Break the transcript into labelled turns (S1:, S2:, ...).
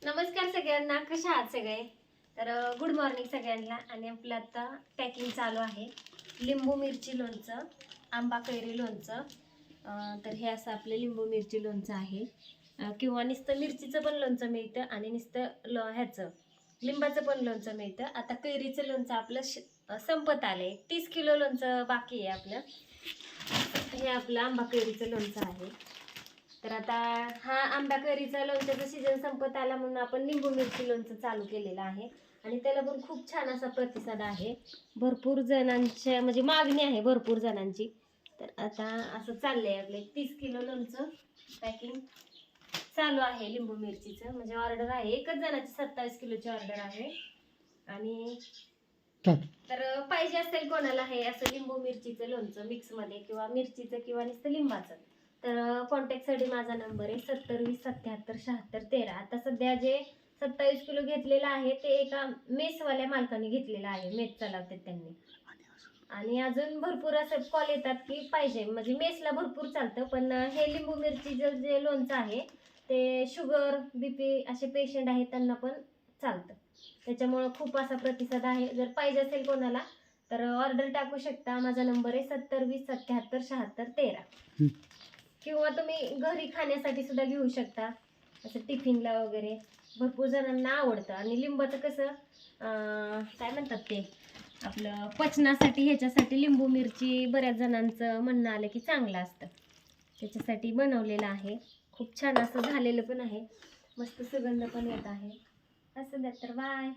S1: नमस्कार सगळ्यांना, कशा आहात सगळे? तर गुड मॉर्निंग सगळ्यांना. आणि आपलं आता पॅकिंग चालू आहे. लिंबू मिरची लोणचं, आंबा कैरी लोणचं. तर हे असं आपलं लिंबू मिरची लोणचं आहे. किंवा नुसतं मिरचीचं पण लोणचं मिळतं आणि नुसतं ह्याचं लिंबाचं पण लोणचं मिळतं. आता कैरीचं लोणचं आपलं संपत आलंय. 30 किलो लोणचं बाकी आहे आपलं. हे आपलं आंबा कैरीचं लोणचं आहे. तर आता हा आंबा कैरीचा लोणच्याचा सीझन संपत आला म्हणून आपण लिंबू मिरची लोणचं चालू केलेलं आहे. आणि त्याला पण खूप छान असा प्रतिसाद आहे. भरपूर जणांच्या म्हणजे मागणी आहे भरपूर जणांची. तर आता असं चाललंय आपले 30 किलो लोणचं पॅकिंग चालू आहे लिंबू मिरचीचं. म्हणजे ऑर्डर आहे एकच जणाची 27 किलोची ऑर्डर आहे. आणि तर पाहिजे असेल कोणाला हे असं लिंबू मिरचीचं लोणचं मिक्समध्ये किंवा मिरचीचं किंवा नुसतं लिंबाचं, तर कॉन्टॅक्टसाठी माझा नंबर आहे 70 20 77 76 13. आता सध्या जे 27 किलो घेतलेलं आहे ते एका मेसवाल्या मालकाने घेतलेलं आहे. मेस चालवतात त्यांनी. आणि अजून भरपूर असं कॉल येतात की पाहिजे, म्हणजे मेसला भरपूर चालतं. पण हे लिंबू मिरचीचं जे लोणचं आहे ते शुगर बीपी असे पेशंट आहेत त्यांना पण चालतं. त्याच्यामुळं खूप असा प्रतिसाद आहे. जर पाहिजे असेल कोणाला तर ऑर्डर टाकू शकता. माझा नंबर आहे 70 20 77 76 13. किंवा तुम्ही घरी खाण्यासाठी सुद्धा घेऊ शकता, असं टिफिनला वगैरे. भरपूर जणांना आवडतं. आणि लिंबाचं कसं काय म्हणतात ते आपलं पचनासाठी, ह्याच्यासाठी लिंबू मिरची बऱ्याच जणांचं म्हणणं आलं की चांगलं असतं. त्याच्यासाठी बनवलेलं आहे. खूप छान असं झालेलं पण आहे. मस्त सुगंध पण येत आहे. असं द्या तर बाय.